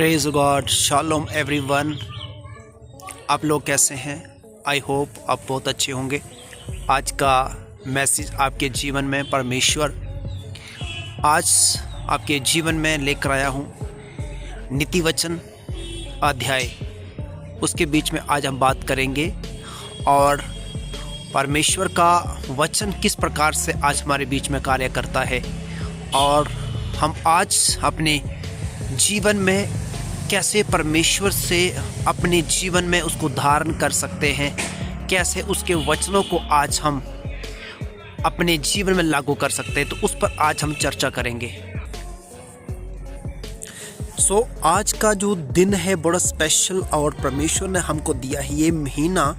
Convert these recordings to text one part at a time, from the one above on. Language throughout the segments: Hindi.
Praise God, shalom everyone. आप लोग कैसे हैं? आई होप आप बहुत अच्छे होंगे। आज का मैसेज आपके जीवन में परमेश्वर आज आपके जीवन में लेकर आया हूँ। नीति वचन अध्याय उसके बीच में आज हम बात करेंगे और परमेश्वर का वचन किस प्रकार से आज हमारे बीच में कार्य करता है और हम आज अपने जीवन में कैसे परमेश्वर से अपने जीवन में उसको धारण कर सकते हैं, कैसे उसके वचनों को आज हम अपने जीवन में लागू कर सकते हैं, तो उस पर आज हम चर्चा करेंगे। आज का जो दिन है बड़ा स्पेशल और परमेश्वर ने हमको दिया है ये महीना,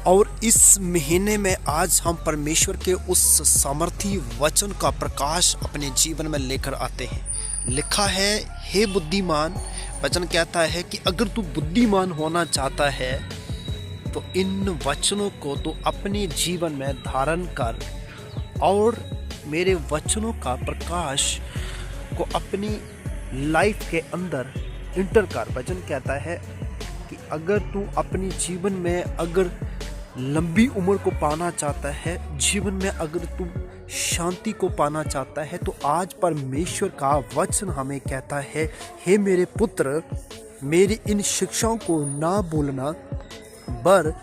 और इस महीने में आज हम परमेश्वर के उस सामर्थी वचन का प्रकाश अपने जीवन में लेकर आते हैं। लिखा है, हे बुद्धिमान, वचन कहता है कि अगर तू बुद्धिमान होना चाहता है तो इन वचनों को तू अपने जीवन में धारण कर और मेरे वचनों का प्रकाश को अपनी लाइफ के अंदर इंटर कर। वचन कहता है कि अगर तू अपने जीवन में अगर लंबी उम्र को पाना चाहता है, जीवन में अगर तू शांति को पाना चाहता है, तो आज परमेश्वर का वचन हमें कहता है, हे मेरे पुत्र, मेरी इन शिक्षाओं को ना भूलना, बर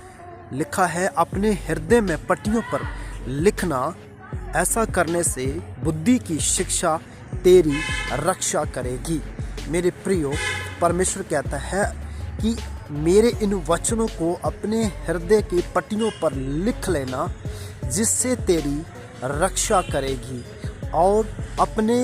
लिखा है अपने हृदय में पट्टियों पर लिखना। ऐसा करने से बुद्धि की शिक्षा तेरी रक्षा करेगी। मेरे प्रियो, परमेश्वर कहता है कि मेरे इन वचनों को अपने हृदय की पट्टियों पर लिख लेना, जिससे तेरी रक्षा करेगी, और अपने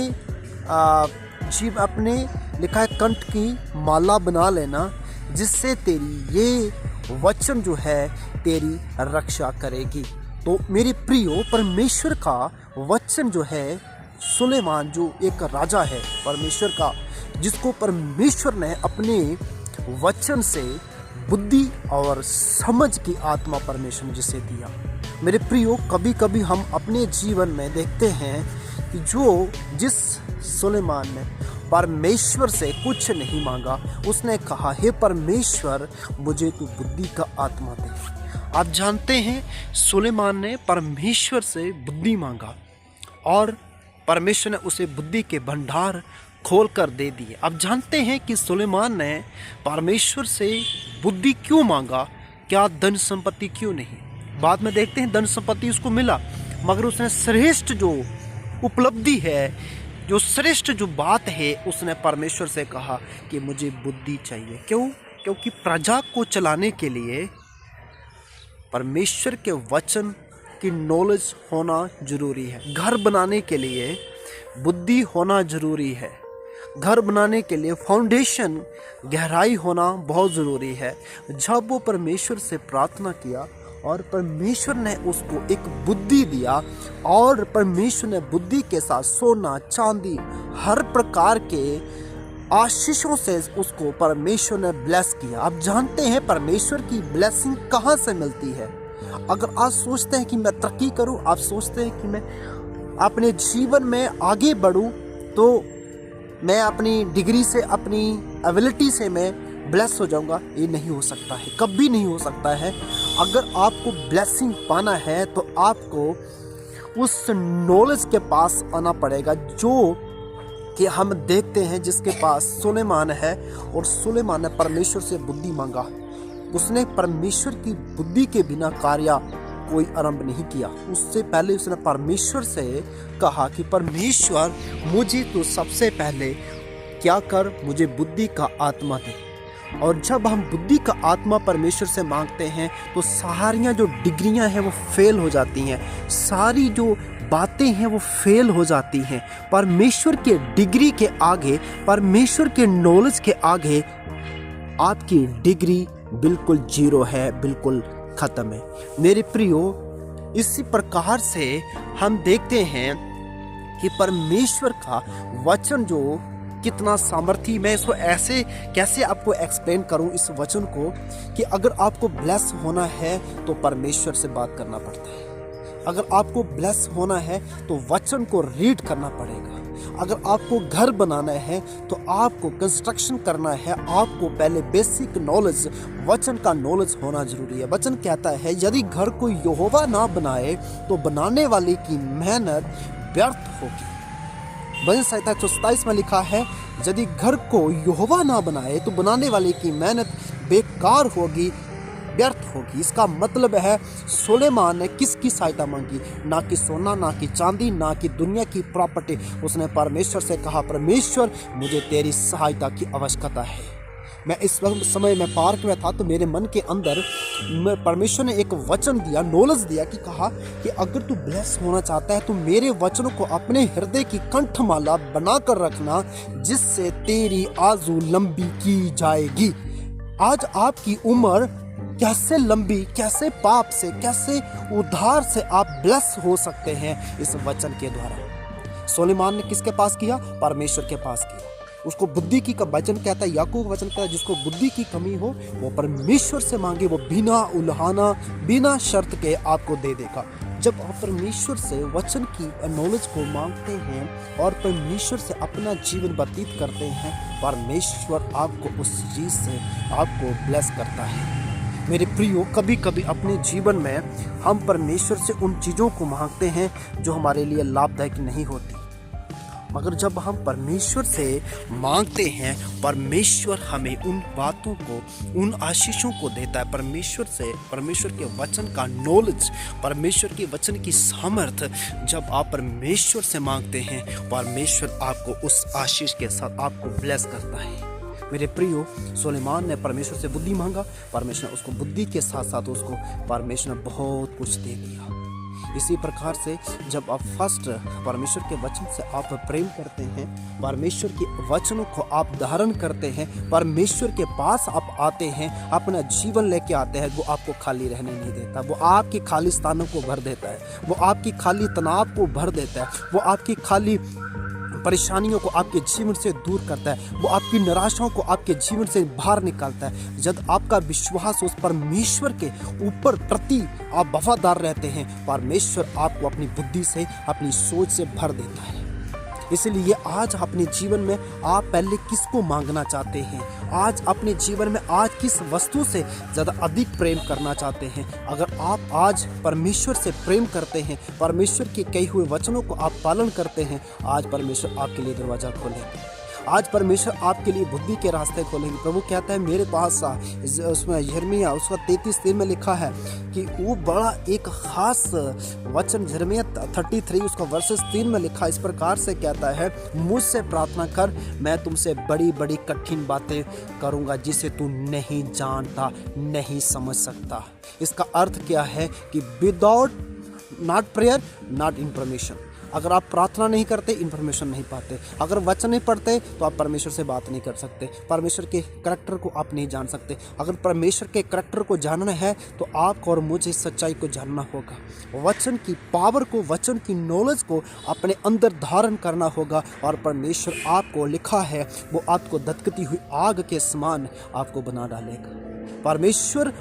लिखा है कंठ की माला बना लेना, जिससे तेरी ये वचन जो है तेरी रक्षा करेगी। तो मेरे प्रियो, परमेश्वर का वचन जो है, सुलेमान जो एक राजा है परमेश्वर का, जिसको परमेश्वर ने अपने वचन से बुद्धि और समझ की आत्मा परमेश्वर ने जिसे दिया। मेरे प्रियो, कभी कभी हम अपने जीवन में देखते हैं कि जिस सुलेमान ने परमेश्वर से कुछ नहीं मांगा, उसने कहा, हे परमेश्वर, मुझे तू बुद्धि का आत्मा दे। आप जानते हैं, सुलेमान ने परमेश्वर से बुद्धि मांगा और परमेश्वर ने उसे बुद्धि के भंडार खोल कर दे दिए। अब जानते हैं कि सुलेमान ने परमेश्वर से बुद्धि क्यों मांगा, क्या धन संपत्ति क्यों नहीं। बाद में देखते हैं धन संपत्ति उसको मिला, मगर उसने श्रेष्ठ जो उपलब्धि है, जो श्रेष्ठ जो बात है, उसने परमेश्वर से कहा कि मुझे बुद्धि चाहिए। क्यों? क्योंकि प्रजा को चलाने के लिए परमेश्वर के वचन की नॉलेज होना जरूरी है। घर बनाने के लिए बुद्धि होना जरूरी है। घर बनाने के लिए फाउंडेशन गहराई होना बहुत ज़रूरी है। जब वो परमेश्वर से प्रार्थना किया और परमेश्वर ने उसको एक बुद्धि दिया, और परमेश्वर ने बुद्धि के साथ सोना, चांदी, हर प्रकार के आशीषों से उसको परमेश्वर ने ब्लेस किया। आप जानते हैं परमेश्वर की ब्लेसिंग कहाँ से मिलती है? अगर आप सोचते हैं कि मैं तरक्की करूँ, आप सोचते हैं कि मैं अपने जीवन में आगे बढ़ूँ, तो मैं अपनी डिग्री से, अपनी एबिलिटी से मैं ब्लेस हो जाऊंगा, ये नहीं हो सकता है, कभी नहीं हो सकता है। अगर आपको ब्लेसिंग पाना है तो आपको उस नॉलेज के पास आना पड़ेगा, जो कि हम देखते हैं जिसके पास सुलेमान है, और सुलेमान ने परमेश्वर से बुद्धि मांगा। उसने परमेश्वर की बुद्धि के बिना कार्य कोई आरंभ नहीं किया। उससे पहले उसने परमेश्वर से कहा कि परमेश्वर, मुझे तो सबसे पहले क्या कर, मुझे बुद्धि का आत्मा दे। और जब हम बुद्धि का आत्मा परमेश्वर से मांगते हैं तो सारियां जो डिग्रियां हैं वो फेल हो जाती हैं, सारी जो बातें हैं वो फेल हो जाती हैं। परमेश्वर के डिग्री के आगे, परमेश्वर के नॉलेज के आगे आपकी डिग्री बिल्कुल जीरो है, बिल्कुल खत्म है। मेरे प्रियो, इसी प्रकार से हम देखते हैं कि परमेश्वर का वचन जो कितना सामर्थी, मैं इसको ऐसे कैसे आपको एक्सप्लेन करूं इस वचन को, कि अगर आपको ब्लेस होना है तो परमेश्वर से बात करना पड़ता है। अगर आपको ब्लेस होना है तो वचन को रीड करना पड़ेगा। अगर आपको घर बनाना है तो आपको कंस्ट्रक्शन करना है, आपको पहले बेसिक नॉलेज, वचन का नॉलेज होना जरूरी है। वचन कहता है यदि घर को यहोवा ना बनाए तो बनाने वाले की मेहनत व्यर्थ होगी। भजन संहिता 127 में लिखा है यदि घर को यहोवा ना बनाए तो बनाने वाले की मेहनत बेकार होगी, व्यर्थ होगी। इसका मतलब है सुलेमान ने किसकी सहायता मांगी? ना कि सोना, ना कि चांदी, ना कि दुनिया की प्रॉपर्टी। उसने परमेश्वर से कहा परमेश्वर मुझे तेरी सहायता की आवश्यकता है। मैं इस समय मैं पार्क में था तो मेरे मन के अंदर परमेश्वर ने एक वचन दिया, नॉलेज दिया कि कहा कि अगर तू ब्लेस होना चाहता है तो मेरे वचनों को अपने हृदय की कंठमाला बनाकर रखना, जिससे तेरी आजू लंबी की जाएगी। आज आपकी उम्र कैसे लंबी, कैसे पाप से, कैसे उद्धार से आप ब्लेस हो सकते हैं इस वचन के द्वारा। सुलेमान ने किसके पास किया? परमेश्वर के पास किया। उसको बुद्धि की का वचन कहता है, याकूब वचन कहता है जिसको बुद्धि की कमी हो वो परमेश्वर से मांगे, वो बिना उल्हाना, बिना शर्त के आपको दे देगा। जब आप परमेश्वर से वचन की नॉलेज को मांगते हैं और परमेश्वर से अपना जीवन व्यतीत करते हैं, परमेश्वर आपको उस चीज से आपको ब्लेस करता है। मेरे प्रियो, कभी कभी अपने जीवन में हम परमेश्वर से उन चीज़ों को मांगते हैं जो हमारे लिए लाभदायक नहीं होती, मगर जब हम परमेश्वर से मांगते हैं परमेश्वर हमें उन बातों को, उन आशीषों को देता है। परमेश्वर के वचन का नॉलेज, परमेश्वर के वचन की सामर्थ जब आप परमेश्वर से मांगते हैं, परमेश्वर आपको उस आशीष के साथ आपको ब्लेस करता है। मेरे प्रियो, सुलेमान ने परमेश्वर से बुद्धि मांगा, परमेश्वर ने उसको बुद्धि के साथ साथ उसको परमेश्वर ने बहुत कुछ दे दिया। इसी प्रकार से जब आप फर्स्ट परमेश्वर के वचन से आप प्रेम करते हैं, परमेश्वर के वचनों को आप धारण करते हैं, परमेश्वर के पास आप आते हैं, अपना जीवन लेके आते हैं, वो आपको खाली रहने नहीं देता। वो आपकी खाली स्थानों को भर देता है, वो आपकी खाली तनाव को भर देता है, वो आपकी खाली परेशानियों को आपके जीवन से दूर करता है, वो आपकी निराशाओं को आपके जीवन से बाहर निकालता है। जब आपका विश्वास उस परमेश्वर के ऊपर प्रति आप वफादार रहते हैं, परमेश्वर आपको अपनी बुद्धि से, अपनी सोच से भर देता है। इसलिए आज अपने जीवन में आप पहले किसको मांगना चाहते हैं? आज अपने जीवन में आज किस वस्तु से ज़्यादा अधिक प्रेम करना चाहते हैं? अगर आप आज परमेश्वर से प्रेम करते हैं, परमेश्वर के कहे हुए वचनों को आप पालन करते हैं, आज परमेश्वर आपके लिए दरवाज़ा खोलेंगे। आज परमेश्वर आपके लिए बुद्धि के रास्ते खोलेंगे। प्रभु कहता है मेरे पास उसमें यिर्मयाह उसका 33 में लिखा है कि वो बड़ा एक खास वचन यिर्मयाह 33 उसका वर्सेस 3 में लिखा इस प्रकार से कहता है, मुझसे प्रार्थना कर, मैं तुमसे बड़ी बड़ी कठिन बातें करूँगा जिसे तू नहीं जानता, नहीं समझ सकता। इसका अर्थ क्या है कि without not prayer not information. अगर आप प्रार्थना नहीं करते, इन्फॉर्मेशन नहीं पाते। अगर वचन नहीं पढ़ते तो आप परमेश्वर से बात नहीं कर सकते, परमेश्वर के करैक्टर को आप नहीं जान सकते। अगर परमेश्वर के करैक्टर को जानना है तो आपको और मुझे सच्चाई को जानना होगा, वचन की पावर को, वचन की नॉलेज को अपने अंदर धारण करना होगा। और परमेश्वर आपको लिखा है वो आपको धधकती हुई आग के समान आपको बना डालेगा। परमेश्वर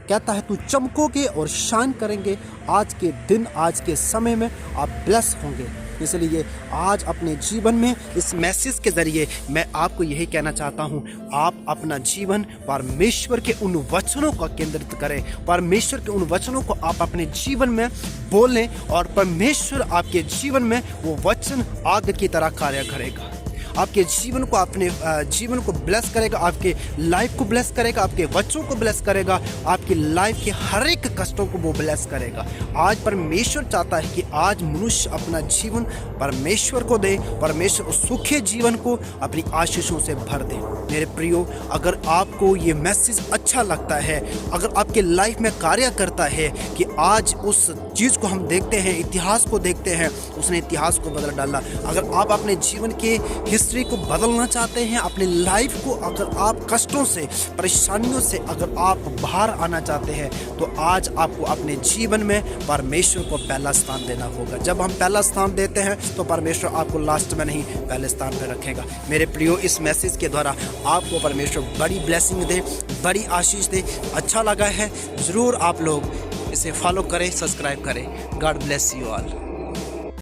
कहता है तू चमकोगे और शाइन करेंगे। आज के दिन, आज के समय में आप ब्लेस होंगे। इसलिए आज अपने जीवन में इस मैसेज के ज़रिए मैं आपको यही कहना चाहता हूँ, आप अपना जीवन परमेश्वर के उन वचनों को केंद्रित करें, परमेश्वर के उन वचनों को आप अपने जीवन में बोलें और परमेश्वर आपके जीवन में वो वचन आग की तरह कार्य करेगा। आपके जीवन को, अपने जीवन को ब्लेस करेगा, आपके लाइफ को ब्लेस करेगा, आपके बच्चों को ब्लेस करेगा, आपकी लाइफ के हर एक कष्टों को वो ब्लेस करेगा। आज परमेश्वर चाहता है कि आज मनुष्य अपना जीवन परमेश्वर को दे, परमेश्वर उस सुखी जीवन को अपनी आशीषों से भर दे। मेरे प्रियो, अगर आपको ये मैसेज अच्छा लगता है, अगर आपके लाइफ में कार्य करता है कि आज उस चीज़ को हम देखते हैं, इतिहास को देखते हैं, उसने इतिहास को बदल डाला। अगर आप अपने जीवन के हिस्ट्री को बदलना चाहते हैं, अपने लाइफ को, अगर आप कष्टों से, परेशानियों से अगर आप बाहर आना चाहते हैं, तो आज आपको अपने जीवन में परमेश्वर को पहला स्थान देना होगा। जब हम पहला स्थान देते हैं तो परमेश्वर आपको लास्ट में नहीं, पहले स्थान पर रखेगा। मेरे प्रियो, इस मैसेज के द्वारा आपको परमेश्वर बड़ी ब्लेसिंग दे, बड़ी आशीष दे। अच्छा लगा है ज़रूर आप लोग इसे फॉलो करें, सब्सक्राइब करें। God bless you all.